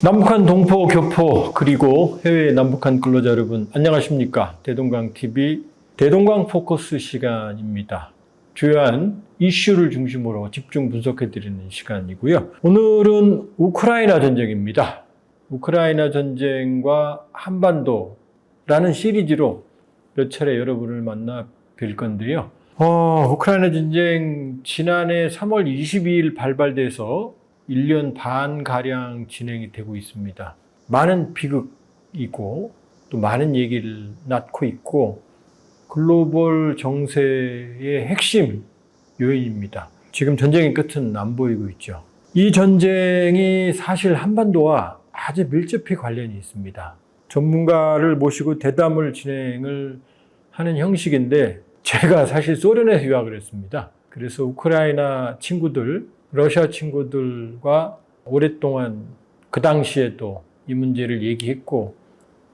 남북한 동포, 교포, 그리고 해외 남북한 근로자 여러분, 안녕하십니까? 대동강TV 대동강 포커스 시간입니다. 주요한 이슈를 중심으로 집중 분석해드리는 시간이고요. 오늘은 우크라이나 전쟁입니다. 우크라이나 전쟁과 한반도라는 시리즈로 몇 차례 여러분을 만나 뵐 건데요. 우크라이나 전쟁 지난해 3월 22일 발발돼서 1년 반가량 진행이 되고 있습니다. 많은 비극이고 또 많은 얘기를 낳고 있고 글로벌 정세의 핵심 요인입니다. 지금 전쟁의 끝은 안 보이고 있죠. 이 전쟁이 사실 한반도와 아주 밀접히 관련이 있습니다. 전문가를 모시고 대담을 진행을 하는 형식인데 제가 사실 소련에서 유학을 했습니다. 그래서 우크라이나 친구들, 러시아 친구들과 오랫동안 그 당시에도 이 문제를 얘기했고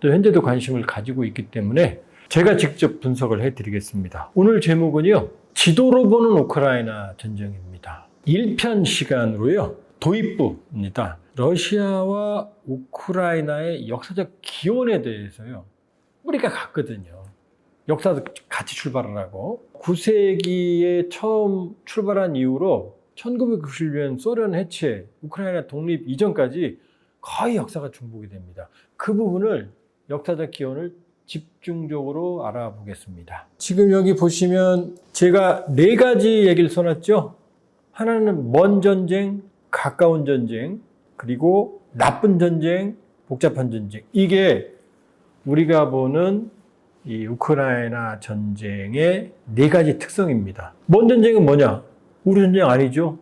또 현재도 관심을 가지고 있기 때문에 제가 직접 분석을 해드리겠습니다. 오늘 제목은요, 지도로 보는 우크라이나 전쟁입니다. 1편 시간으로요, 도입부입니다. 러시아와 우크라이나의 역사적 기원에 대해서요, 우리가 갔거든요. 역사도 같이 출발을 하고 9세기에 처음 출발한 이후로 1991년 소련 해체, 우크라이나 독립 이전까지 거의 역사가 중복이 됩니다. 그 부분을 역사적 기원을 집중적으로 알아보겠습니다. 지금 여기 보시면 제가 4가지 얘기를 써놨죠. 하나는 먼 전쟁, 가까운 전쟁, 그리고 나쁜 전쟁, 복잡한 전쟁. 이게 우리가 보는 이 우크라이나 전쟁의 4가지 특성입니다. 먼 전쟁은 뭐냐? 우리 전쟁 아니죠.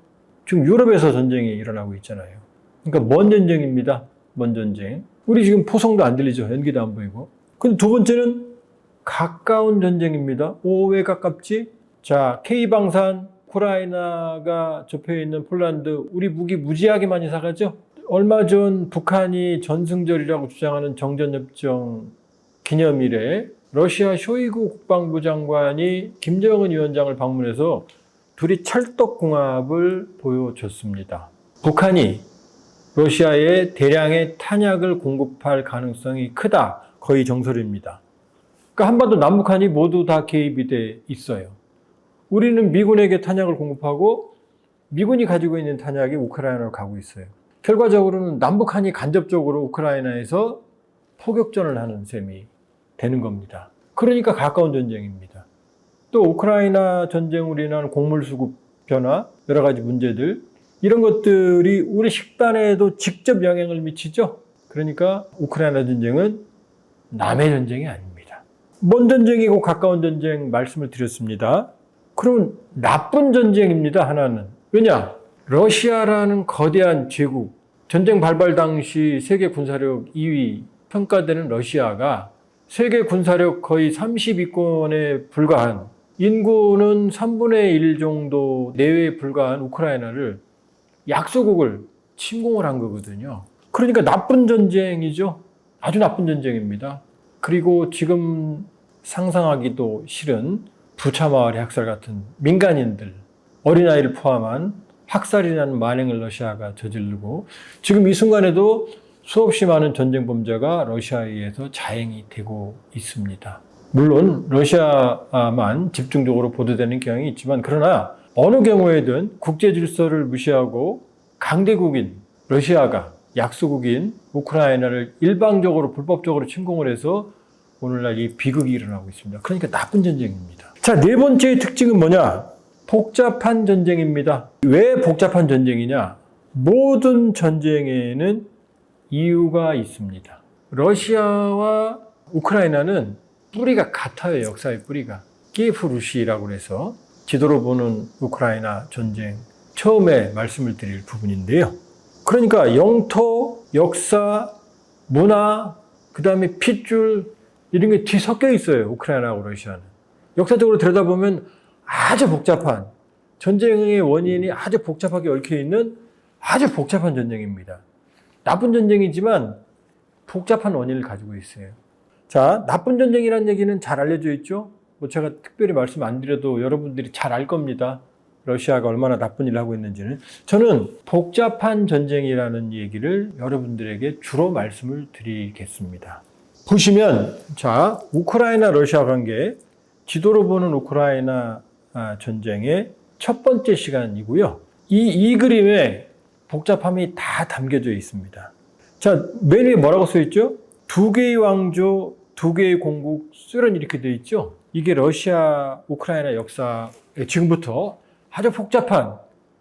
지금 유럽에서 전쟁이 일어나고 있잖아요. 그러니까 먼 전쟁입니다. 먼 전쟁. 우리 지금 포성도 안 들리죠. 연기도 안 보이고. 근데 두 번째는 가까운 전쟁입니다. 왜 가깝지? 자, K방산, 우크라이나가 접해 있는 폴란드, 우리 무기 무지하게 많이 사가죠. 얼마 전 북한이 전승절이라고 주장하는 정전협정 기념일에 러시아 쇼이구 국방부 장관이 김정은 위원장을 방문해서 둘이 찰떡궁합을 보여줬습니다. 북한이 러시아에 대량의 탄약을 공급할 가능성이 크다. 거의 정설입니다. 그러니까 한반도 남북한이 모두 다 개입이 돼 있어요. 우리는 미군에게 탄약을 공급하고 미군이 가지고 있는 탄약이 우크라이나로 가고 있어요. 결과적으로는 남북한이 간접적으로 우크라이나에서 포격전을 하는 셈이 되는 겁니다. 그러니까 가까운 전쟁입니다. 또 우크라이나 전쟁으로 인한 곡물 수급 변화, 여러 가지 문제들, 이런 것들이 우리 식단에도 직접 영향을 미치죠. 그러니까 우크라이나 전쟁은 남의 전쟁이 아닙니다. 먼 전쟁이고 가까운 전쟁 말씀을 드렸습니다. 그러면 나쁜 전쟁입니다. 하나는. 왜냐? 러시아라는 거대한 제국, 전쟁 발발 당시 세계 군사력 2위 평가되는 러시아가 세계 군사력 거의 30위권에 불과한, 인구는 3분의 1 정도 내외에 불과한 우크라이나를 약소국을 침공을 한 거거든요. 그러니까 나쁜 전쟁이죠. 아주 나쁜 전쟁입니다. 그리고 지금 상상하기도 싫은 부차마을의 학살 같은 민간인들, 어린아이를 포함한 학살이라는 만행을 러시아가 저지르고 지금 이 순간에도 수없이 많은 전쟁 범죄가 러시아에 의해서 자행이 되고 있습니다. 물론 러시아만 집중적으로 보도되는 경향이 있지만, 그러나 어느 경우에든 국제 질서를 무시하고 강대국인 러시아가 약소국인 우크라이나를 일방적으로 불법적으로 침공을 해서 오늘날 이 비극이 일어나고 있습니다. 그러니까 나쁜 전쟁입니다. 자, 4번째의 특징은 뭐냐? 복잡한 전쟁입니다. 왜 복잡한 전쟁이냐? 모든 전쟁에는 이유가 있습니다. 러시아와 우크라이나는 뿌리가 같아요. 역사의 뿌리가. 키예프 루시라고 해서 지도로 보는 우크라이나 전쟁 처음에 말씀을 드릴 부분인데요. 그러니까 영토, 역사, 문화, 그 다음에 핏줄, 이런 게 뒤섞여 있어요. 우크라이나하고 러시아는. 역사적으로 들여다보면 아주 복잡한, 전쟁의 원인이 아주 복잡하게 얽혀있는 아주 복잡한 전쟁입니다. 나쁜 전쟁이지만 복잡한 원인을 가지고 있어요. 자, 나쁜 전쟁이라는 얘기는 잘 알려져 있죠? 제가 특별히 말씀 안 드려도 여러분들이 잘 알 겁니다. 러시아가 얼마나 나쁜 일을 하고 있는지는 저는 복잡한 전쟁이라는 얘기를 여러분들에게 주로 말씀을 드리겠습니다. 보시면 자, 우크라이나 러시아 관계 지도로 보는 우크라이나 전쟁의 첫 번째 시간이고요. 이 그림에 복잡함이 다 담겨져 있습니다. 자, 맨 위에 뭐라고 써 있죠? 두 개의 왕조, 두 개의 공국, 소련 이렇게 되어 있죠? 이게 러시아, 우크라이나 역사에 지금부터 아주 복잡한,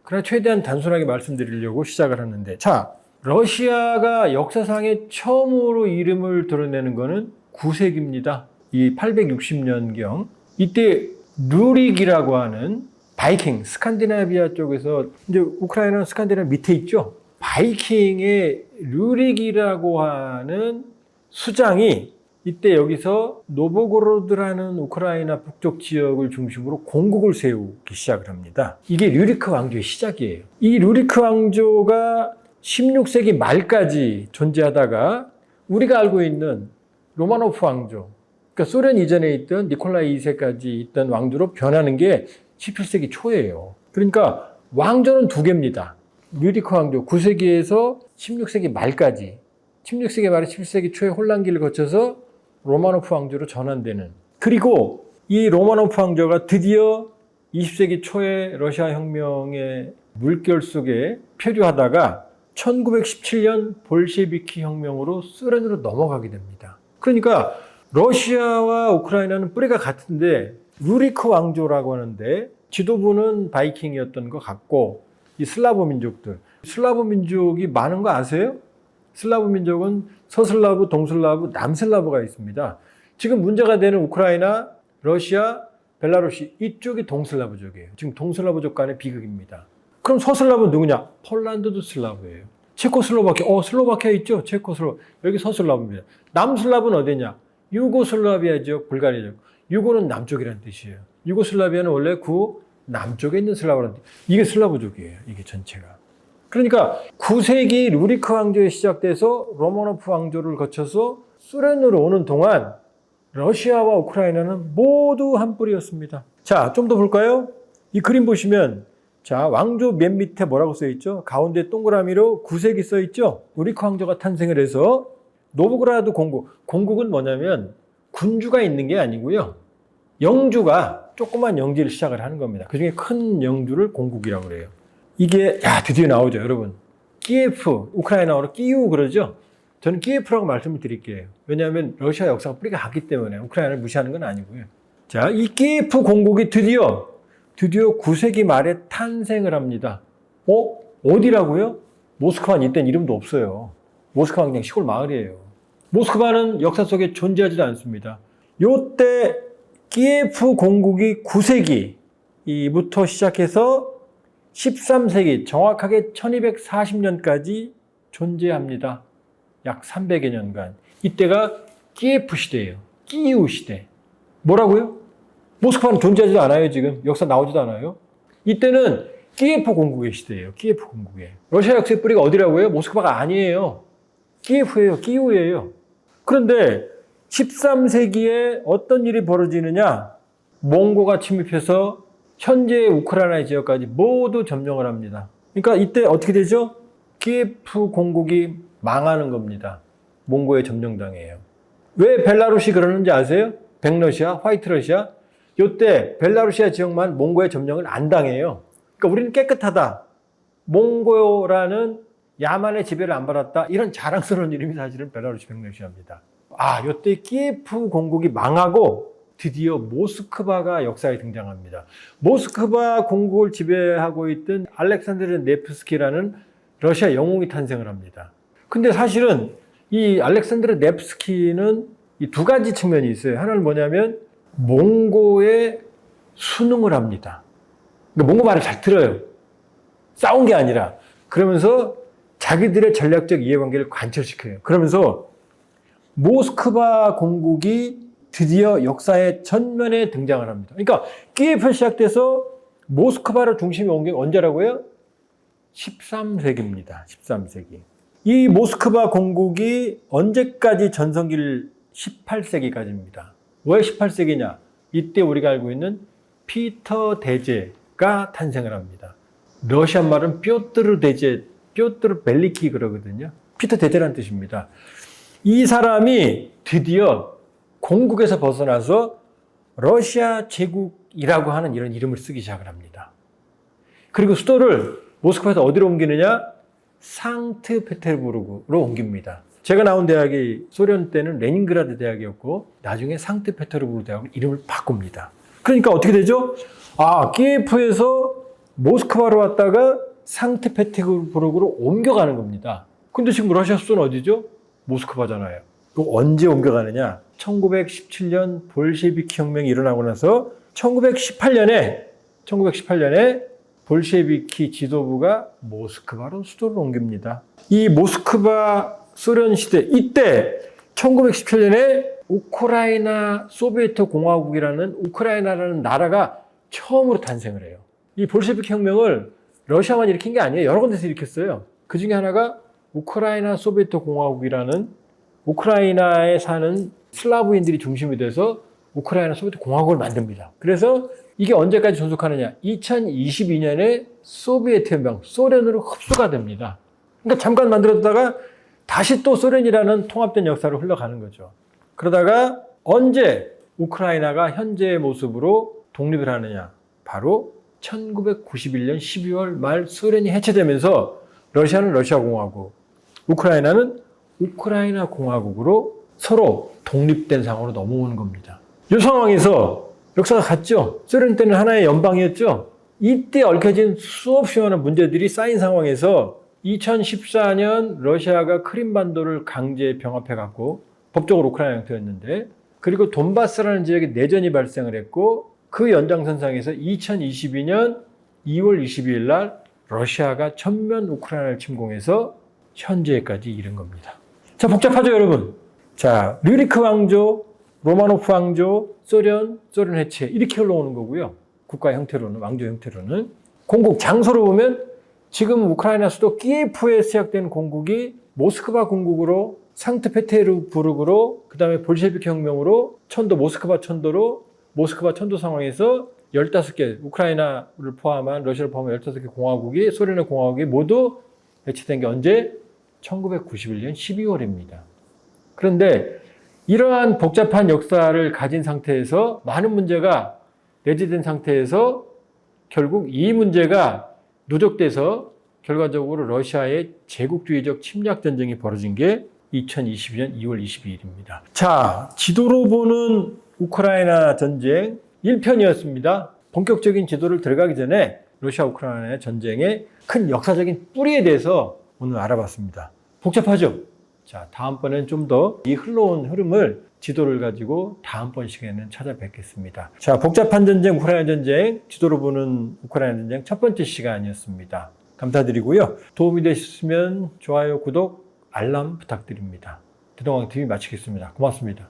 그러나 최대한 단순하게 말씀드리려고 시작을 하는데, 자, 러시아가 역사상에 처음으로 이름을 드러내는 거는 9세기입니다. 이 860년경. 이때 루릭이라고 하는 바이킹, 스칸디나비아 쪽에서, 이제 우크라이나는 스칸디나비아 밑에 있죠? 바이킹의 루릭이라고 하는 수장이 이때 여기서 노보고로드라는 우크라이나 북쪽 지역을 중심으로 공국을 세우기 시작을 합니다. 이게 류리크 왕조의 시작이에요. 이 류리크 왕조가 16세기 말까지 존재하다가 우리가 알고 있는 로마노프 왕조, 그러니까 소련 이전에 있던 니콜라이 2세까지 있던 왕조로 변하는 게 17세기 초예요. 그러니까 왕조는 두 개입니다. 류리크 왕조 9세기에서 16세기 말까지, 16세기 말에 17세기 초에 혼란기를 거쳐서 로마노프 왕조로 전환되는, 그리고 이 로마노프 왕조가 드디어 20세기 초에 러시아 혁명의 물결 속에 표류하다가 1917년 볼셰비키 혁명으로 소련으로 넘어가게 됩니다. 그러니까 러시아와 우크라이나는 뿌리가 같은데 루리크 왕조라고 하는데 지도부는 바이킹이었던 것 같고, 이 슬라브 민족들, 슬라브 민족이 많은 거 아세요? 슬라브 민족은 서슬라브, 동슬라브, 남슬라브가 있습니다. 지금 문제가 되는 우크라이나, 러시아, 벨라루시 이쪽이 동슬라브족이에요. 지금 동슬라브족 간의 비극입니다. 그럼 서슬라브는 누구냐? 폴란드도 슬라브예요. 체코슬로바키아, 슬로바키아 있죠? 여기 서슬라브입니다. 남슬라브는 어디냐? 유고슬라비아 지역, 불가리아 지역. 유고는 남쪽이라는 뜻이에요. 유고슬라비아는 원래 남쪽에 있는 슬라브라는 뜻. 이게 슬라브족이에요. 이게 전체가. 그러니까 9세기 루리크 왕조에 시작돼서 로마노프 왕조를 거쳐서 소련으로 오는 동안 러시아와 우크라이나는 모두 한 뿌리였습니다. 자, 좀 더 볼까요? 이 그림 보시면, 자, 왕조 맨 밑에 뭐라고 써 있죠? 가운데 동그라미로 9세기 써 있죠? 루리크 왕조가 탄생을 해서 노브그라드 공국은 뭐냐면 군주가 있는 게 아니고요. 영주가 조그만 영지를 시작을 하는 겁니다. 그 중에 큰 영주를 공국이라고 그래요. 이게 드디어 나오죠, 여러분. 키예프, 우크라이나어로 끼우 그러죠. 저는 키예프라고 말씀을 드릴게요. 왜냐하면 러시아 역사가 뿌리가 같기 때문에 우크라이나를 무시하는 건 아니고요. 자, 이 키예프 공국이 드디어 9세기 말에 탄생을 합니다. 어디라고요? 모스크바는 이때는 이름도 없어요. 모스크바는 그냥 시골 마을이에요. 모스크바는 역사 속에 존재하지도 않습니다. 요때 키예프 공국이 9세기부터 시작해서 13세기, 정확하게 1240년까지 존재합니다. 약 300여 년간. 이때가 키예프 시대예요. 끼우 시대. 뭐라고요? 모스크바는 존재하지도 않아요, 지금. 역사 나오지도 않아요. 이때는 키예프 공국의 시대예요. 키예프 공국의. 러시아 역사의 뿌리가 어디라고요? 모스크바가 아니에요. 키예프예요. 끼우예요. 그런데 13세기에 어떤 일이 벌어지느냐? 몽고가 침입해서 현재의 우크라이나 지역까지 모두 점령을 합니다. 그러니까 이때 어떻게 되죠? 키예프 공국이 망하는 겁니다. 몽고에 점령당해요. 왜 벨라루시 그러는지 아세요? 백러시아, 화이트러시아. 이때 벨라루시아 지역만 몽고의 점령을 안 당해요. 그러니까 우리는 깨끗하다. 몽고라는 야만의 지배를 안 받았다. 이런 자랑스러운 이름이 사실은 벨라루시, 백러시아입니다. 이때 키예프 공국이 망하고 드디어 모스크바가 역사에 등장합니다. 모스크바 공국을 지배하고 있던 알렉산드르 네프스키라는 러시아 영웅이 탄생을 합니다. 근데 사실은 이 알렉산드르 네프스키는 이 두 가지 측면이 있어요. 하나는 뭐냐면 몽고에 순응을 합니다. 그러니까 몽고 말을 잘 들어요. 싸운 게 아니라. 그러면서 자기들의 전략적 이해관계를 관철시켜요. 그러면서 모스크바 공국이 드디어 역사의 전면에 등장을 합니다. 그러니까 키예프 시작돼서 모스크바로 중심이 온 게 언제라고요? 13세기입니다. 13세기. 이 모스크바 공국이 언제까지 전성기를 18세기까지입니다. 왜 18세기냐? 이때 우리가 알고 있는 피터 대제, 가 탄생을 합니다. 러시아 말은 뾰트르 데제, 뾰트르 벨리키 그러거든요. 피터 데제라는 뜻입니다. 이 사람이 드디어 공국에서 벗어나서 러시아 제국이라고 하는 이런 이름을 쓰기 시작을 합니다. 그리고 수도를 모스크바에서 어디로 옮기느냐? 상트페테르부르크로 옮깁니다. 제가 나온 대학이 소련 때는 레닌그라드 대학이었고 나중에 상트페테르부르크 대학으로 이름을 바꿉니다. 그러니까 어떻게 되죠? 키예프에서 모스크바로 왔다가 상트페테르부르크로 옮겨가는 겁니다. 근데 지금 러시아 수도는 어디죠? 모스크바잖아요. 언제 옮겨가느냐? 1917년 볼셰비키 혁명이 일어나고 나서 1918년에 볼셰비키 지도부가 모스크바로 수도를 옮깁니다. 이 모스크바 소련 시대, 이때 1917년에 우크라이나 소비에트 공화국이라는 우크라이나라는 나라가 처음으로 탄생을 해요. 이 볼셰비키 혁명을 러시아만 일으킨 게 아니에요. 여러 군데서 일으켰어요. 그 중에 하나가 우크라이나 소비에트 공화국이라는 우크라이나에 사는 슬라브인들이 중심이 돼서 우크라이나 소비에트 공화국을 만듭니다. 그래서 이게 언제까지 존속하느냐? 2022년에 소비에트 연방, 소련으로 흡수가 됩니다. 그러니까 잠깐 만들었다가 다시 또 소련이라는 통합된 역사로 흘러가는 거죠. 그러다가 언제 우크라이나가 현재의 모습으로 독립을 하느냐? 바로 1991년 12월 말 소련이 해체되면서 러시아는 러시아 공화국, 우크라이나는 우크라이나 공화국으로 서로 독립된 상황으로 넘어오는 겁니다. 이 상황에서 역사가 같죠? 소련 때는 하나의 연방이었죠? 이때 얽혀진 수없이 많은 문제들이 쌓인 상황에서 2014년 러시아가 크림반도를 강제 병합해갖고 법적으로 우크라이나 형태였는데, 그리고 돈바스라는 지역에 내전이 발생을 했고, 그 연장선상에서 2022년 2월 22일 날 러시아가 전면 우크라이나를 침공해서 현재까지 이른 겁니다. 자, 복잡하죠, 여러분? 자, 류리크 왕조, 로마노프 왕조, 소련 해체, 이렇게 흘러오는 거고요. 국가 형태로는, 왕조 형태로는. 공국 장소로 보면 지금 우크라이나 수도 키예프에 시작된 공국이 모스크바 공국으로, 상트페테르부르크로, 그 다음에 볼셰비키 혁명으로 모스크바 천도 상황에서 15개, 우크라이나를 포함한, 러시아를 포함한 15개 공화국이, 소련의 공화국이 모두 해체된 게 언제? 1991년 12월입니다. 그런데 이러한 복잡한 역사를 가진 상태에서 많은 문제가 내재된 상태에서 결국 이 문제가 누적돼서 결과적으로 러시아의 제국주의적 침략 전쟁이 벌어진 게 2022년 2월 22일입니다. 자, 지도로 보는 우크라이나 전쟁 1편이었습니다. 본격적인 지도를 들어가기 전에 러시아 우크라이나 전쟁의 큰 역사적인 뿌리에 대해서 오늘 알아봤습니다. 복잡하죠? 자, 다음번엔 좀 더 이 흘러온 흐름을 지도를 가지고 다음번 시간에는 찾아뵙겠습니다. 자, 복잡한 전쟁, 우크라이나 전쟁, 지도로 보는 우크라이나 전쟁 첫 번째 시간이었습니다. 감사드리고요. 도움이 되셨으면 좋아요, 구독, 알람 부탁드립니다. 대동강TV 마치겠습니다. 고맙습니다.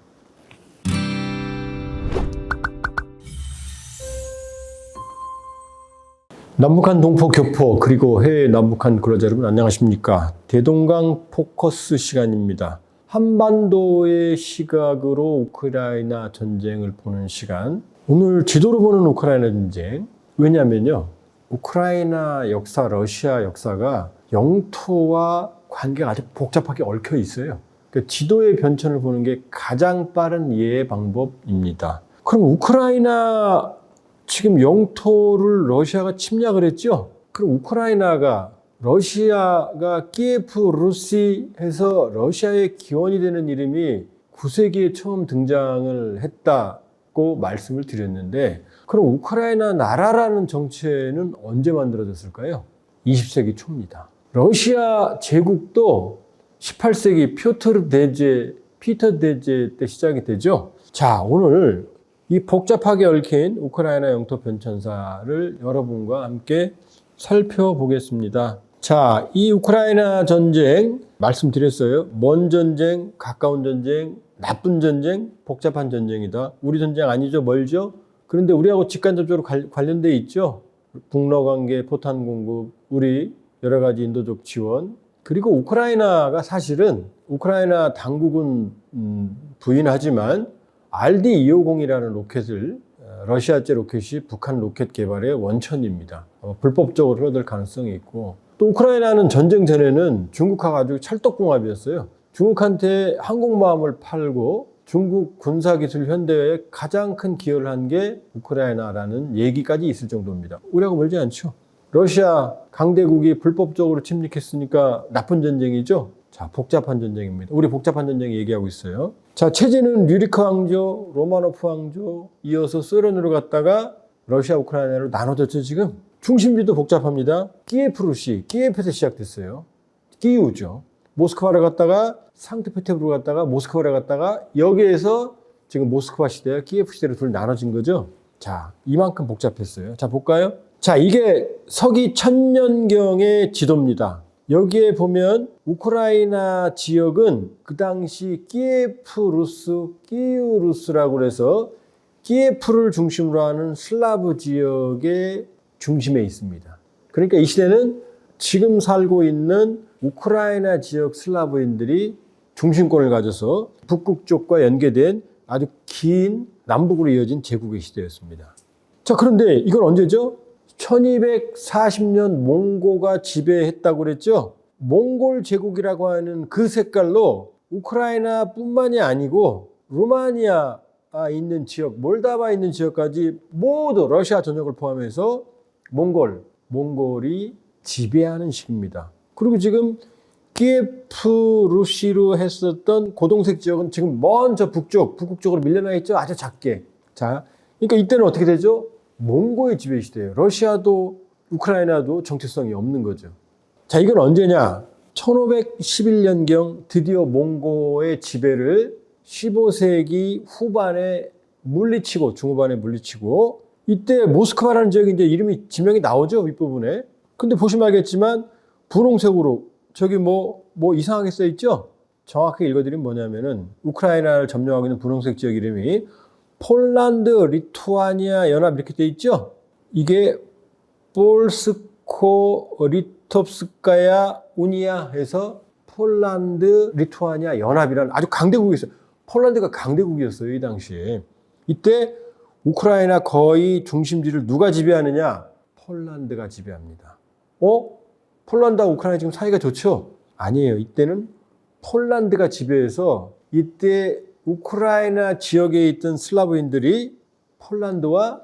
남북한 동포 교포 그리고 해외 남북한 근로자 여러분 안녕하십니까? 대동강 포커스 시간입니다. 한반도의 시각으로 우크라이나 전쟁을 보는 시간. 오늘 지도로 보는 우크라이나 전쟁. 왜냐면요, 우크라이나 역사, 러시아 역사가 영토와 관계가 아주 복잡하게 얽혀 있어요. 그러니까 지도의 변천을 보는 게 가장 빠른 이해 방법입니다. 그럼 우크라이나 지금 영토를 러시아가 침략을 했죠? 그럼 우크라이나가, 러시아가 키예프 루시에서 러시아의 기원이 되는 이름이 9세기에 처음 등장을 했다고 말씀을 드렸는데, 그럼 우크라이나 나라라는 정체는 언제 만들어졌을까요? 20세기 초입니다. 러시아 제국도 18세기 피터 데제 때 시작이 되죠? 자, 오늘 이 복잡하게 얽힌 우크라이나 영토 변천사를 여러분과 함께 살펴보겠습니다. 자, 이 우크라이나 전쟁 말씀드렸어요. 먼 전쟁, 가까운 전쟁, 나쁜 전쟁, 복잡한 전쟁이다. 우리 전쟁 아니죠? 멀죠? 그런데 우리하고 직간접적으로 관련돼 있죠. 북러 관계, 포탄 공급, 우리 여러 가지 인도적 지원. 그리고 우크라이나가 사실은 우크라이나 당국은 부인하지만 RD-250이라는 로켓을 러시아제 로켓이 북한 로켓 개발의 원천입니다. 불법적으로 흘러들 가능성이 있고, 또 우크라이나는 전쟁 전에는 중국하고 아주 찰떡궁합이었어요. 중국한테 항공모함을 팔고 중국 군사기술 현대에 가장 큰 기여를 한 게 우크라이나라는 얘기까지 있을 정도입니다. 우리하고 멀지 않죠. 러시아 강대국이 불법적으로 침략했으니까 나쁜 전쟁이죠. 자, 복잡한 전쟁입니다. 우리 복잡한 전쟁 얘기하고 있어요. 자, 체제는 류리크 왕조, 로마노프 왕조, 이어서 소련으로 갔다가 러시아, 우크라이나로 나눠졌죠, 지금. 중심지도 복잡합니다. 키예프 루시, 키예프에서 시작됐어요. 키이우죠. 모스크바를 갔다가 상트페테르부르크 갔다가 모스크바를 갔다가 여기에서 지금 모스크바 시대와 키예프 시대로 둘 나눠진 거죠. 자, 이만큼 복잡했어요. 자, 볼까요? 자, 이게 서기 1000년경의 지도입니다. 여기에 보면 우크라이나 지역은 그 당시 키예프 루스, 키이우 루스라고 해서 키예프를 중심으로 하는 슬라브 지역의 중심에 있습니다. 그러니까 이 시대는 지금 살고 있는 우크라이나 지역 슬라브인들이 중심권을 가져서 북극 쪽과 연계된 아주 긴 남북으로 이어진 제국의 시대였습니다. 자, 그런데 이건 언제죠? 1240년 몽고가 지배했다고 그랬죠? 몽골 제국이라고 하는 그 색깔로 우크라이나뿐만이 아니고 루마니아 있는 지역, 몰다바 있는 지역까지 모두 러시아 전역을 포함해서 몽골이 지배하는 시기입니다. 그리고 지금 키예프 루시로 했었던 고동색 지역은 지금 먼저 북극 쪽으로 밀려나 있죠. 아주 작게. 자, 그러니까 이때는 어떻게 되죠? 몽고의 지배 시대예요. 러시아도 우크라이나도 정체성이 없는 거죠. 자, 이건 언제냐? 1511년경 드디어 몽고의 지배를 15세기 후반에 물리치고, 중후반에 물리치고, 이때 모스크바라는 지역이 이제 이름이 지명이 나오죠, 윗부분에. 근데 보시면 알겠지만 분홍색으로 저기 뭐 이상하게 써 있죠? 정확하게 읽어드리면 뭐냐면은 우크라이나를 점령하고 있는 분홍색 지역 이름이 폴란드, 리투아니아 연합 이렇게 돼 있죠? 이게 볼스코 리톱스카야 우니아 해서 폴란드, 리투아니아 연합이라는 아주 강대국이 있어요. 폴란드가 강대국이었어요, 이 당시에. 이때 우크라이나 거의 중심지를 누가 지배하느냐? 폴란드가 지배합니다. 폴란드와 우크라이나 지금 사이가 좋죠? 아니에요. 이때는 폴란드가 지배해서 이때 우크라이나 지역에 있던 슬라브인들이 폴란드와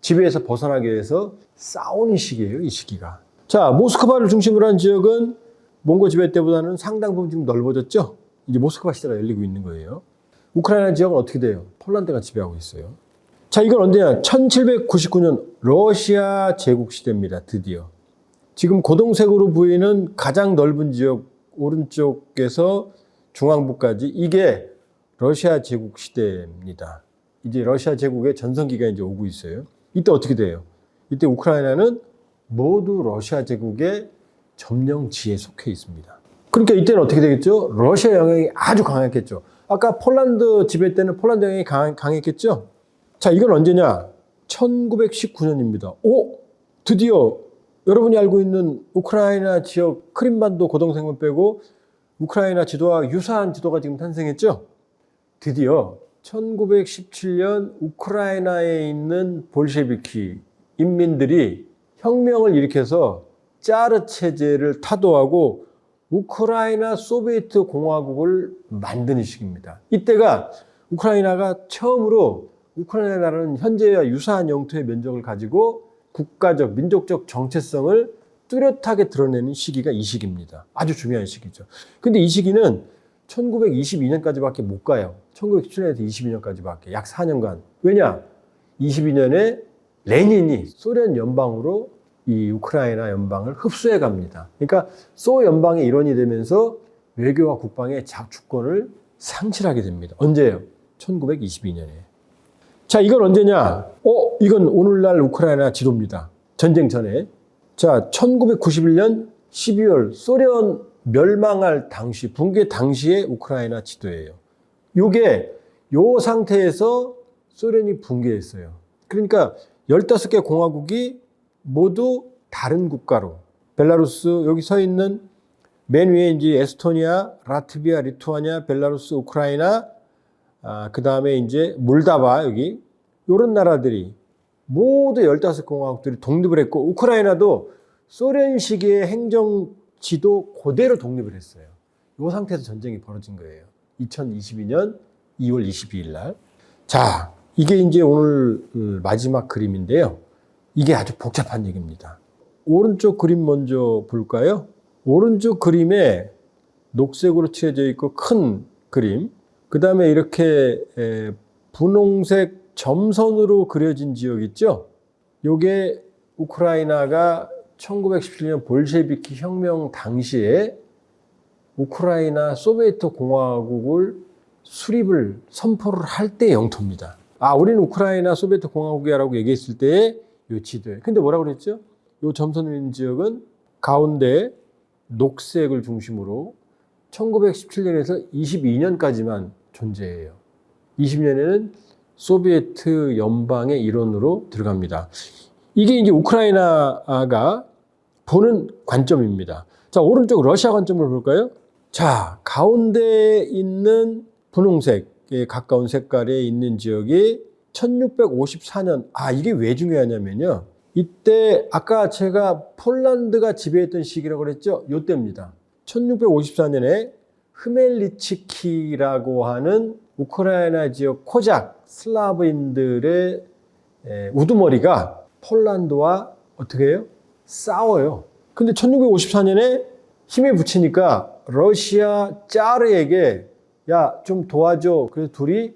지배에서 벗어나기 위해서 싸우는 시기예요, 이 시기가. 자, 모스크바를 중심으로 한 지역은 몽고 지배 때보다는 상당 부분 지금 넓어졌죠? 이제 모스크바 시대가 열리고 있는 거예요. 우크라이나 지역은 어떻게 돼요? 폴란드가 지배하고 있어요. 자, 이건 언제냐? 1799년 러시아 제국 시대입니다, 드디어. 지금 고동색으로 보이는 가장 넓은 지역 오른쪽에서 중앙부까지 이게 러시아 제국 시대입니다. 이제 러시아 제국의 전성기가 이제 오고 있어요. 이때 어떻게 돼요? 이때 우크라이나는 모두 러시아 제국의 점령지에 속해 있습니다. 그러니까 이때는 어떻게 되겠죠? 러시아 영향이 아주 강했겠죠. 아까 폴란드 지배 때는 폴란드 영향이 강했겠죠? 자, 이건 언제냐? 1919년입니다. 드디어 여러분이 알고 있는 우크라이나 지역 크림반도 고동색만 빼고 우크라이나 지도와 유사한 지도가 지금 탄생했죠? 드디어 1917년 우크라이나에 있는 볼셰비키 인민들이 혁명을 일으켜서 짜르 체제를 타도하고 우크라이나 소비에트 공화국을 만드는 시기입니다. 이때가 우크라이나가 처음으로 우크라이나라는 현재와 유사한 영토의 면적을 가지고 국가적, 민족적 정체성을 뚜렷하게 드러내는 시기가 이 시기입니다. 아주 중요한 시기죠. 근데 이 시기는 1922년까지밖에 못 가요. 1917년에서 22년까지밖에. 약 4년간. 왜냐? 22년에 레닌이 소련 연방으로 이 우크라이나 연방을 흡수해 갑니다. 그러니까 소 연방의 일원이 되면서 외교와 국방의 주권을 상실하게 됩니다. 언제예요? 1922년에. 자, 이건 언제냐? 이건 오늘날 우크라이나 지도입니다. 전쟁 전에. 자, 1991년 12월 소련 멸망할 당시, 붕괴 당시의 우크라이나 지도예요. 요 상태에서 소련이 붕괴했어요. 그러니까 15개 공화국이 모두 다른 국가로, 벨라루스, 여기 서 있는 맨 위에 이제 에스토니아, 라트비아, 리투아니아, 벨라루스, 우크라이나, 그 다음에 이제 몰다바, 여기 이런 나라들이 모두 15공화국들이 독립을 했고 우크라이나도 소련 시기의 행정지도 그대로 독립을 했어요. 이 상태에서 전쟁이 벌어진 거예요. 2022년 2월 22일 날. 자, 이게 이제 오늘 마지막 그림인데요. 이게 아주 복잡한 얘기입니다. 오른쪽 그림 먼저 볼까요? 오른쪽 그림에 녹색으로 칠해져 있고 큰 그림, 그 다음에 이렇게 분홍색 점선으로 그려진 지역 있죠? 요게 우크라이나가 1917년 볼셰비키 혁명 당시에 우크라이나 소비에트 공화국을 수립을 선포를 할 때 영토입니다. 우리는 우크라이나 소비에트 공화국이라고 얘기했을 때의 요 지도에. 근데 뭐라고 그랬죠? 요 점선에 있는 지역은 가운데 녹색을 중심으로 1917년에서 22년까지만 존재해요. 20년에는 소비에트 연방의 일원으로 들어갑니다. 이게 이제 우크라이나가 보는 관점입니다. 자, 오른쪽 러시아 관점을 볼까요? 자, 가운데 있는 분홍색에 가까운 색깔에 있는 지역이 1654년, 이게 왜 중요하냐면요. 이때 아까 제가 폴란드가 지배했던 시기라고 그랬죠? 요때입니다. 1654년에 흐멜리츠키라고 하는 우크라이나 지역 코작 슬라브인들의 우두머리가 폴란드와 어떻게 해요? 싸워요. 근데 1654년에 힘에 붙이니까 러시아 짜르에게 야, 좀 도와줘. 그래서 둘이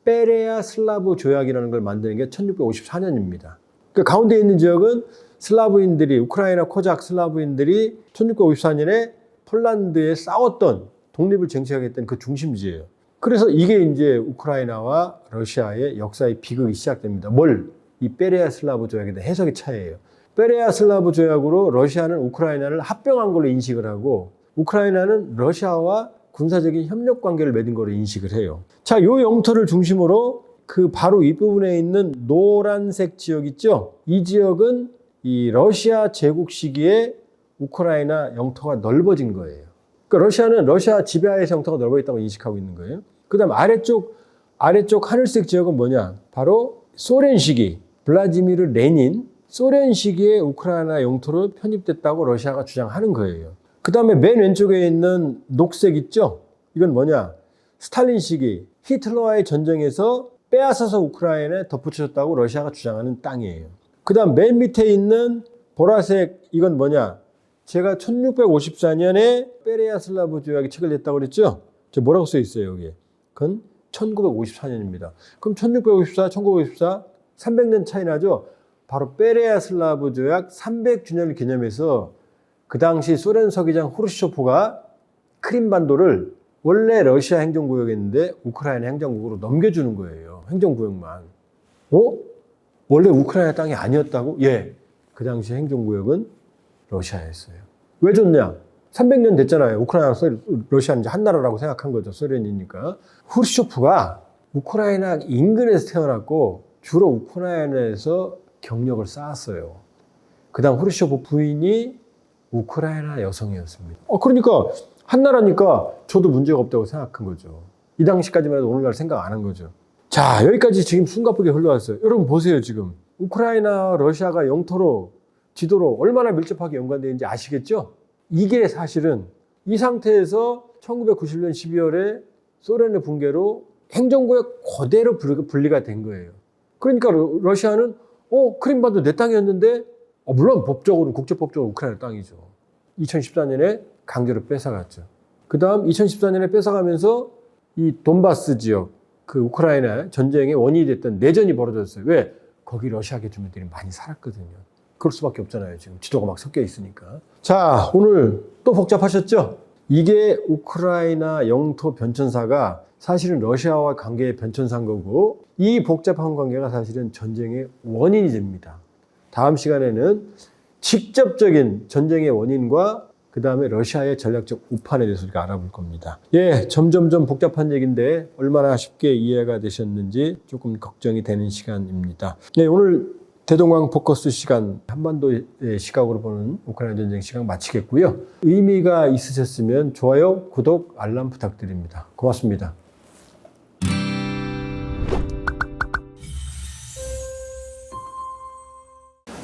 베레아 슬라브 조약이라는 걸 만드는 게 1654년입니다. 그 가운데 있는 지역은 슬라브인들이, 우크라이나 코작 슬라브인들이 1654년에 폴란드에 싸웠던, 독립을 쟁취하겠다는 그 중심지예요. 그래서 이게 이제 우크라이나와 러시아의 역사의 비극이 시작됩니다. 이 베레아 슬라브 조약에 대한 해석의 차이예요. 베레아 슬라브 조약으로 러시아는 우크라이나를 합병한 걸로 인식을 하고 우크라이나는 러시아와 군사적인 협력 관계를 맺은 걸로 인식을 해요. 자, 요 영토를 중심으로 그 바로 윗부분에 있는 노란색 지역 있죠? 이 지역은 이 러시아 제국 시기에 우크라이나 영토가 넓어진 거예요. 그러니까 러시아는 러시아 지배하에서 영토가 넓어졌다고 인식하고 있는 거예요. 그 다음 아래쪽 하늘색 지역은 뭐냐? 바로 소련 시기, 블라디미르 레닌, 소련 시기에 우크라이나 영토로 편입됐다고 러시아가 주장하는 거예요. 그 다음에 맨 왼쪽에 있는 녹색 있죠? 이건 뭐냐? 스탈린 시기, 히틀러와의 전쟁에서 빼앗아서 우크라이나에 덧붙여졌다고 러시아가 주장하는 땅이에요. 그 다음 맨 밑에 있는 보라색, 이건 뭐냐? 제가 1654년에 베레아 슬라브 조약이 체결됐다고 그랬죠? 저 뭐라고 써 있어요, 여기에? 그건 1954년입니다. 그럼 1654, 1954, 300년 차이 나죠? 바로 베레아 슬라브 조약 300주년을 기념해서 그 당시 소련 서기장 후르시초프가 크림반도를 원래 러시아 행정구역이었는데 우크라이나 행정국으로 넘겨주는 거예요. 행정구역만. 원래 우크라이나 땅이 아니었다고? 예. 그 당시 행정구역은 러시아였어요. 왜 줬냐? 300년 됐잖아요. 우크라이나, 러시아는 이제 한 나라라고 생각한 거죠. 소련이니까. 후르시초프가 우크라이나 인근에서 태어났고 주로 우크라이나에서 경력을 쌓았어요. 그 다음 후르시초프 부인이 우크라이나 여성이었습니다. 그러니까 한 나라니까 저도 문제가 없다고 생각한 거죠. 이 당시까지만 해도 오늘날 생각 안 한 거죠. 자, 여기까지 지금 숨가쁘게 흘러왔어요. 여러분 보세요, 지금. 우크라이나, 러시아가 영토로, 지도로 얼마나 밀접하게 연관되어 있는지 아시겠죠? 이게 사실은 이 상태에서 1990년 12월에 소련의 붕괴로 행정구역 그대로 분리가 된 거예요. 그러니까 러시아는 크림반도 내 땅이었는데 물론 법적으로, 국제법적으로 우크라이나 땅이죠. 2014년에 강제로 뺏어갔죠. 그 다음 2014년에 뺏어가면서 이 돈바스 지역, 그 우크라이나 전쟁의 원인이 됐던 내전이 벌어졌어요. 왜? 거기 러시아계 주민들이 많이 살았거든요. 그럴 수밖에 없잖아요. 지금 지도가 막 섞여 있으니까. 자, 오늘 또 복잡하셨죠? 이게 우크라이나 영토 변천사가 사실은 러시아와 관계의 변천사인 거고 이 복잡한 관계가 사실은 전쟁의 원인이 됩니다. 다음 시간에는 직접적인 전쟁의 원인과 그 다음에 러시아의 전략적 우판에 대해서 우리가 알아볼 겁니다. 예, 점점점 복잡한 얘기인데 얼마나 쉽게 이해가 되셨는지 조금 걱정이 되는 시간입니다. 네, 오늘 대동강 포커스 시간, 한반도의 시각으로 보는 우크라이나 전쟁 시간 마치겠고요. 의미가 있으셨으면 좋아요, 구독, 알람 부탁드립니다. 고맙습니다.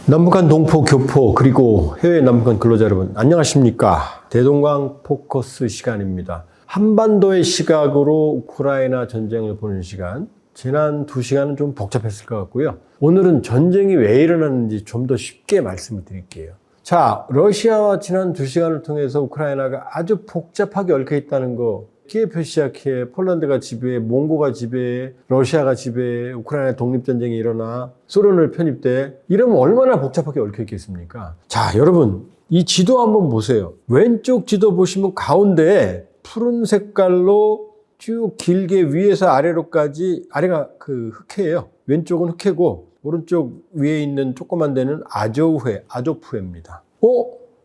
남북한 동포, 교포, 그리고 해외 남북한 근로자 여러분, 안녕하십니까? 대동강 포커스 시간입니다. 한반도의 시각으로 우크라이나 전쟁을 보는 시간, 지난 2시간은 좀 복잡했을 것 같고요. 오늘은 전쟁이 왜 일어났는지 좀 더 쉽게 말씀을 드릴게요. 자, 러시아와 지난 2시간을 통해서 우크라이나가 아주 복잡하게 얽혀 있다는 거, 키예프 시작해 폴란드가 지배해, 몽고가 지배해, 러시아가 지배해, 우크라이나 독립전쟁이 일어나, 소련을 편입돼. 이러면 얼마나 복잡하게 얽혀 있겠습니까? 자, 여러분, 이 지도 한번 보세요. 왼쪽 지도 보시면 가운데에 푸른 색깔로 쭉 길게 위에서 아래로까지, 아래가 흑해예요. 왼쪽은 흑해고, 오른쪽 위에 있는 조그만 데는 아조프해입니다.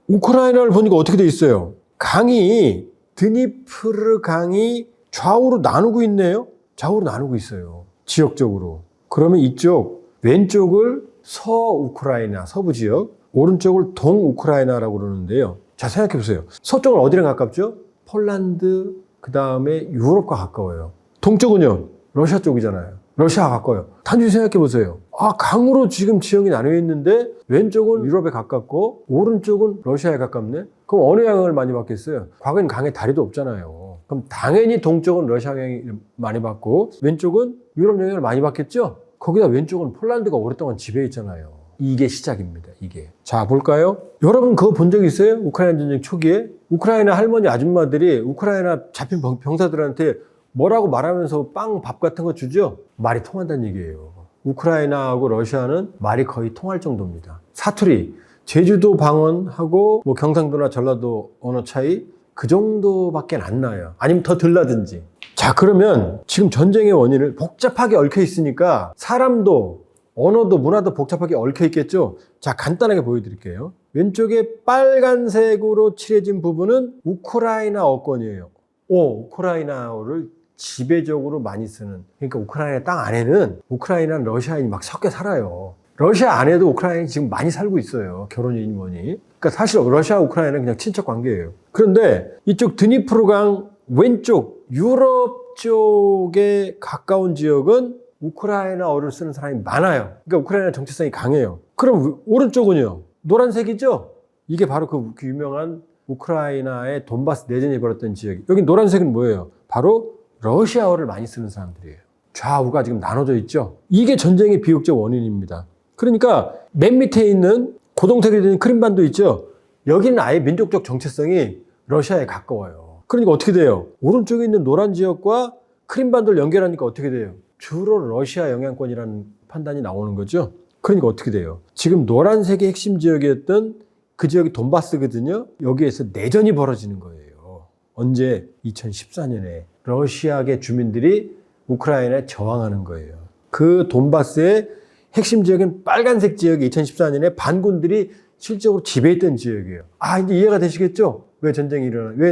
우크라이나를 보니까 어떻게 돼 있어요? 강이, 드니프르 강이 좌우로 나누고 있네요. 좌우로 나누고 있어요. 지역적으로. 그러면 이쪽 왼쪽을 서우크라이나, 서부 지역, 오른쪽을 동우크라이나라고 그러는데요. 자, 생각해 보세요. 서쪽은 어디랑 가깝죠? 폴란드, 그 다음에 유럽과 가까워요. 동쪽은요? 러시아 쪽이잖아요. 러시아가 가까워요. 단순히 생각해 보세요. 강으로 지금 지형이 나뉘어 있는데 왼쪽은 유럽에 가깝고 오른쪽은 러시아에 가깝네? 그럼 어느 영향을 많이 받겠어요? 과거엔 강에 다리도 없잖아요. 그럼 당연히 동쪽은 러시아 영향을 많이 받고 왼쪽은 유럽 영향을 많이 받겠죠? 거기다 왼쪽은 폴란드가 오랫동안 지배했잖아요. 이게 시작입니다. 이게. 자, 볼까요? 여러분 그거 본 적 있어요? 우크라이나 전쟁 초기에? 우크라이나 할머니 아줌마들이 우크라이나 잡힌 병사들한테 뭐라고 말하면서 빵, 밥 같은 거 주죠? 말이 통한다는 얘기예요. 우크라이나하고 러시아는 말이 거의 통할 정도입니다. 사투리, 제주도 방언하고 뭐 경상도나 전라도 언어 차이 그 정도밖에 안 나요. 아니면 더 덜 나든지. 자, 그러면 지금 전쟁의 원인을 복잡하게 얽혀 있으니까 사람도 언어도 문화도 복잡하게 얽혀 있겠죠? 자, 간단하게 보여드릴게요. 왼쪽에 빨간색으로 칠해진 부분은 우크라이나 어권이에요. 우크라이나어를 지배적으로 많이 쓰는, 그러니까 우크라이나 땅 안에는 우크라이나는 러시아인이 막 섞여 살아요. 러시아 안에도 우크라이나인이 지금 많이 살고 있어요. 결혼이니 뭐니. 그러니까 사실 러시아 우크라이나는 그냥 친척 관계예요. 그런데 이쪽 드니프르강 왼쪽 유럽 쪽에 가까운 지역은 우크라이나어를 쓰는 사람이 많아요. 그러니까 우크라이나 정체성이 강해요. 그럼 오른쪽은요? 노란색이죠? 이게 바로 그 유명한 우크라이나의 돈바스 내전이 벌어졌던 지역. 여기 노란색은 뭐예요? 바로 러시아어를 많이 쓰는 사람들이에요. 좌우가 지금 나눠져 있죠? 이게 전쟁의 비극적 원인입니다. 그러니까 맨 밑에 있는 고동색이 된 크림반도 있죠? 여기는 아예 민족적 정체성이 러시아에 가까워요. 그러니까 어떻게 돼요? 오른쪽에 있는 노란 지역과 크림반도를 연결하니까 어떻게 돼요? 주로 러시아 영향권이라는 판단이 나오는 거죠? 그러니까 어떻게 돼요? 지금 노란색의 핵심 지역이었던 그 지역이 돈바스거든요? 여기에서 내전이 벌어지는 거예요. 언제? 2014년에 러시아계 주민들이 우크라이나에 저항하는 거예요. 그 돈바스의 핵심 지역인 빨간색 지역이 2014년에 반군들이 실적으로 지배했던 지역이에요. 이제 이해가 되시겠죠? 왜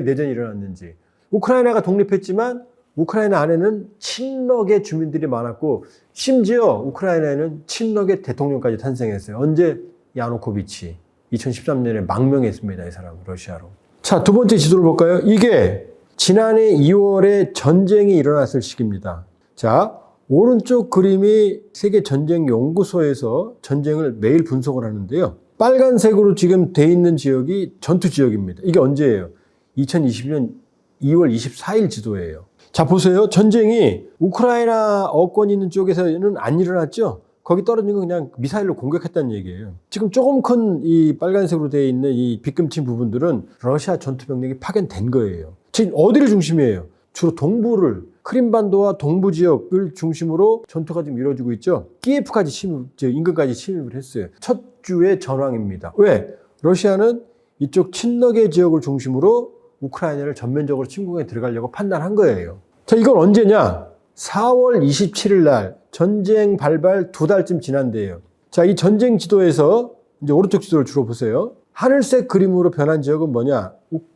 내전이 일어났는지. 우크라이나가 독립했지만 우크라이나 안에는 친러계 주민들이 많았고 심지어 우크라이나에는 친러계 대통령까지 탄생했어요. 언제? 야누코비치. 2013년에 망명했습니다. 이 사람 러시아로. 자, 두 번째 지도를 볼까요? 이게 지난해 2월에 전쟁이 일어났을 시기입니다. 자, 오른쪽 그림이 세계전쟁연구소에서 전쟁을 매일 분석을 하는데요. 빨간색으로 지금 돼 있는 지역이 전투 지역입니다. 이게 언제예요? 2020년 2월 24일 지도예요. 자, 보세요. 전쟁이 우크라이나 어권 있는 쪽에서는 안 일어났죠? 거기 떨어진 건 그냥 미사일로 공격했다는 얘기예요. 지금 조금 큰 이 빨간색으로 되어 있는 이 빗금친 부분들은 러시아 전투병력이 파견된 거예요. 지금 어디를 중심이에요? 주로 동부를, 크림반도와 동부 지역을 중심으로 전투가 지금 이루어지고 있죠. 키예프까지 인근까지 침입을 했어요. 첫 주의 전황입니다. 왜? 러시아는 이쪽 친러계 지역을 중심으로 우크라이나를 전면적으로 침공에 들어가려고 판단한 거예요. 자, 이건 언제냐? 4월 27일 날 전쟁 발발 2달쯤 지난데요. 자, 이 전쟁 지도에서 이제 오른쪽 지도를 주로 보세요. 하늘색 그림으로 변한 지역은 뭐냐?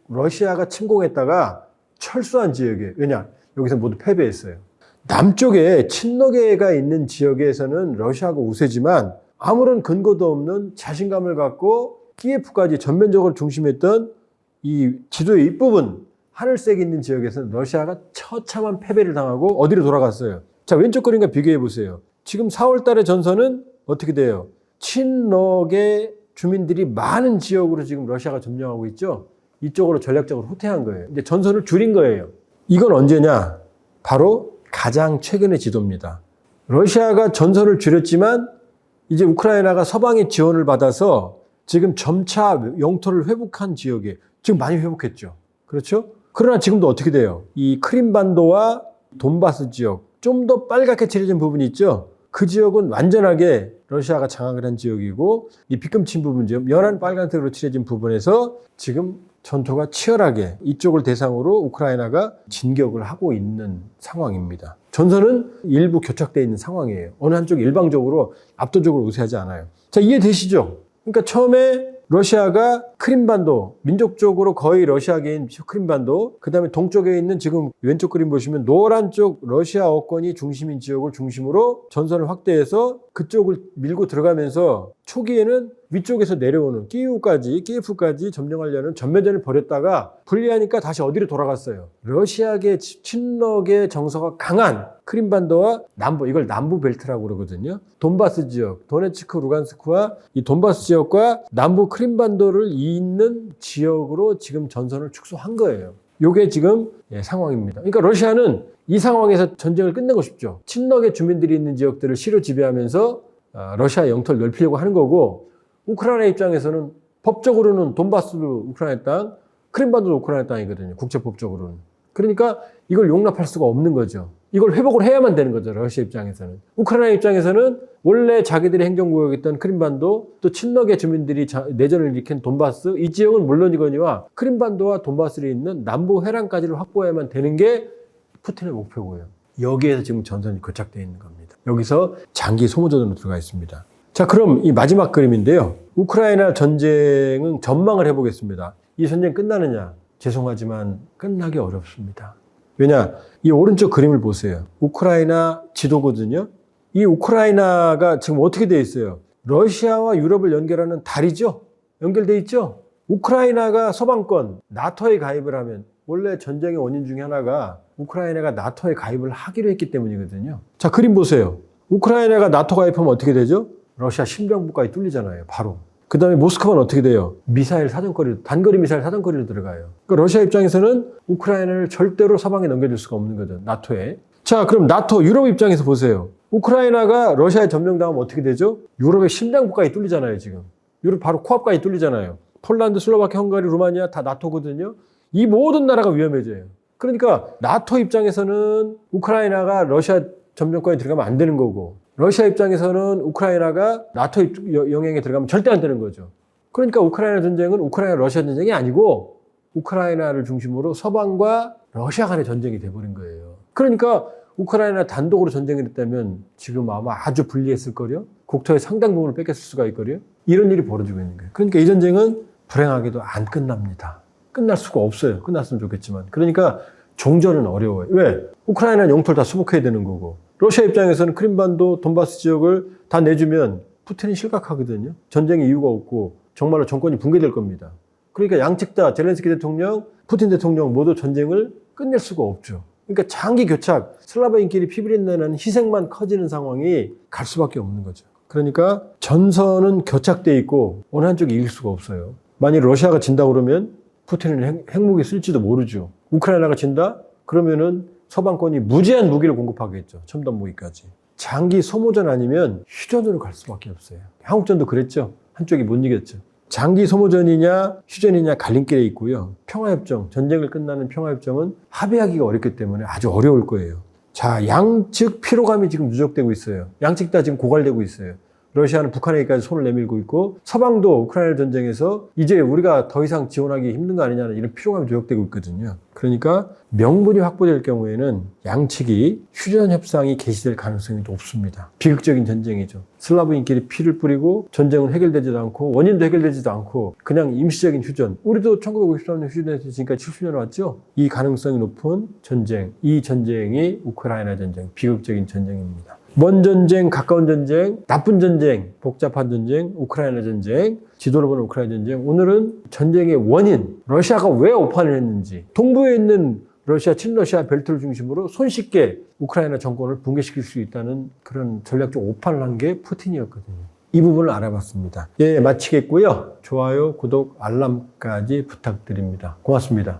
러시아가 침공했다가 철수한 지역이에요. 왜냐? 여기서 모두 패배했어요. 남쪽에 친러계가 있는 지역에서는 러시아가 우세지만 아무런 근거도 없는 자신감을 갖고 키예프까지 전면적으로 중심했던 이 지도의 윗부분 하늘색 있는 지역에서는 러시아가 처참한 패배를 당하고 어디로 돌아갔어요? 자, 왼쪽 그림과 비교해 보세요. 지금 4월 달의 전선은 어떻게 돼요? 친러계 주민들이 많은 지역으로 지금 러시아가 점령하고 있죠. 이쪽으로 전략적으로 후퇴한 거예요. 이제 전선을 줄인 거예요. 이건 언제냐? 바로 가장 최근의 지도입니다. 러시아가 전선을 줄였지만 이제 우크라이나가 서방의 지원을 받아서 지금 점차 영토를 회복한 지역에 지금 많이 회복했죠. 그렇죠? 그러나 지금도 어떻게 돼요? 이 크림반도와 돈바스 지역, 좀 더 빨갛게 칠해진 부분이 있죠. 그 지역은 완전하게 러시아가 장악을 한 지역이고 이 빗금친 부분, 연한 빨간색으로 칠해진 부분에서 지금 전투가 치열하게 이쪽을 대상으로 우크라이나가 진격을 하고 있는 상황입니다. 전선은 일부 교착되어 있는 상황이에요. 어느 한쪽이 일방적으로 압도적으로 우세하지 않아요. 자, 이해되시죠? 그러니까 처음에 러시아가 크림반도, 민족적으로 거의 러시아계인 크림반도, 그 다음에 동쪽에 있는 지금 왼쪽 그림 보시면 노란 쪽 러시아 어권이 중심인 지역을 중심으로 전선을 확대해서 그쪽을 밀고 들어가면서 초기에는 위쪽에서 내려오는 키예프까지 점령하려는 전면전을 벌였다가 불리하니까 다시 어디로 돌아갔어요. 러시아계 친러계 정서가 강한 크림반도와 남부, 이걸 남부 벨트라고 그러거든요. 돈바스 지역, 도네츠크, 루간스크와 이 돈바스 지역과 남부 크림반도를 잇는 지역으로 지금 전선을 축소한 거예요. 이게 지금 상황입니다. 그러니까 러시아는 이 상황에서 전쟁을 끝내고 싶죠. 친러계 주민들이 있는 지역들을 시로 지배하면서 러시아 영토를 넓히려고 하는 거고, 우크라이나 입장에서는 법적으로는 돈바스도 우크라이나 땅, 크림반도도 우크라이나 땅이거든요. 국제법적으로는. 그러니까 이걸 용납할 수가 없는 거죠. 이걸 회복을 해야만 되는 거죠. 러시아 입장에서는. 우크라이나 입장에서는 원래 자기들의 행정구역이었던 크림반도, 또 친러계 주민들이 내전을 일으킨 돈바스, 이 지역은 물론이거니와 크림반도와 돈바스에 있는 남부 해랑까지를 확보해야만 되는 게 푸틴의 목표고요. 여기에서 지금 전선이 교착되어 있는 겁니다. 여기서 장기 소모전으로 들어가 있습니다. 자, 그럼 이 마지막 그림인데요. 우크라이나 전쟁은 전망을 해보겠습니다. 이 전쟁 끝나느냐? 죄송하지만 끝나기 어렵습니다. 왜냐? 이 오른쪽 그림을 보세요. 우크라이나 지도거든요. 이 우크라이나가 지금 어떻게 되어 있어요? 러시아와 유럽을 연결하는 다리죠? 연결되어 있죠? 우크라이나가 서방권, 나토에 가입을 하면, 원래 전쟁의 원인 중에 하나가 우크라이나가 나토에 가입을 하기로 했기 때문이거든요. 자, 그림 보세요. 우크라이나가 나토 가입하면 어떻게 되죠? 러시아 신병부까지 뚫리잖아요, 바로. 그 다음에 모스크바는 어떻게 돼요? 미사일 사정거리, 단거리 미사일 사정거리로 들어가요. 그러니까 러시아 입장에서는 우크라이나를 절대로 서방에 넘겨줄 수가 없는 거죠, 나토에. 자, 그럼 나토, 유럽 입장에서 보세요. 우크라이나가 러시아에 점령당하면 어떻게 되죠? 유럽의 신병부까지 뚫리잖아요, 지금. 유럽 바로 코앞까지 뚫리잖아요. 폴란드, 슬로바키아, 헝가리, 루마니아 다 나토거든요. 이 모든 나라가 위험해져요. 그러니까 나토 입장에서는 우크라이나가 러시아 점령권에 들어가면 안 되는 거고, 러시아 입장에서는 우크라이나가 나토 영향에 들어가면 절대 안 되는 거죠. 그러니까 우크라이나 전쟁은 우크라이나 러시아 전쟁이 아니고 우크라이나를 중심으로 서방과 러시아 간의 전쟁이 돼버린 거예요. 그러니까 우크라이나 단독으로 전쟁을 했다면 지금 아마 아주 불리했을 거요. 국토의 상당 부분을 뺏겼을 수가 있거든요. 이런 일이 벌어지고 있는 거예요. 그러니까 이 전쟁은 불행하게도 안 끝납니다. 끝날 수가 없어요. 끝났으면 좋겠지만. 그러니까 종전은 어려워요. 왜? 우크라이나는 영토를 다 수복해야 되는 거고, 러시아 입장에서는 크림반도, 돈바스 지역을 다 내주면 푸틴이 실각하거든요. 전쟁의 이유가 없고 정말로 정권이 붕괴될 겁니다. 그러니까 양측 다 젤렌스키 대통령, 푸틴 대통령 모두 전쟁을 끝낼 수가 없죠. 그러니까 장기 교착, 슬라브인끼리 피비린내는 희생만 커지는 상황이 갈 수밖에 없는 거죠. 그러니까 전선은 교착돼 있고 어느 한쪽이 이길 수가 없어요. 만약 러시아가 진다 그러면 푸틴은 핵무기 쓸지도 모르죠. 우크라이나가 진다? 그러면은 서방권이 무제한 무기를 공급하겠죠. 첨단 무기까지. 장기 소모전 아니면 휴전으로 갈 수밖에 없어요. 한국전도 그랬죠. 한쪽이 못 이겼죠. 장기 소모전이냐 휴전이냐 갈림길에 있고요. 평화협정, 전쟁을 끝나는 평화협정은 합의하기가 어렵기 때문에 아주 어려울 거예요. 자, 양측 피로감이 지금 누적되고 있어요. 양측 다 지금 고갈되고 있어요. 러시아는 북한에게까지 손을 내밀고 있고, 서방도 우크라이나 전쟁에서 이제 우리가 더 이상 지원하기 힘든 거 아니냐는 이런 피로감이 누적되고 있거든요. 그러니까 명분이 확보될 경우에는 양측이 휴전 협상이 개시될 가능성이 높습니다. 비극적인 전쟁이죠. 슬라브인끼리 피를 뿌리고 전쟁은 해결되지도 않고 원인도 해결되지도 않고 그냥 임시적인 휴전. 우리도 1953년 휴전에서 지금까지 70년 왔죠. 이 가능성이 높은 전쟁, 이 전쟁이 우크라이나 전쟁, 비극적인 전쟁입니다. 먼 전쟁, 가까운 전쟁, 나쁜 전쟁, 복잡한 전쟁, 우크라이나 전쟁, 지도를 보는 우크라이나 전쟁. 오늘은 전쟁의 원인, 러시아가 왜 오판을 했는지, 동부에 있는 러시아, 친러시아 벨트를 중심으로 손쉽게 우크라이나 정권을 붕괴시킬 수 있다는 그런 전략적 오판을 한 게 푸틴이었거든요. 이 부분을 알아봤습니다. 예, 마치겠고요. 좋아요, 구독, 알람까지 부탁드립니다. 고맙습니다.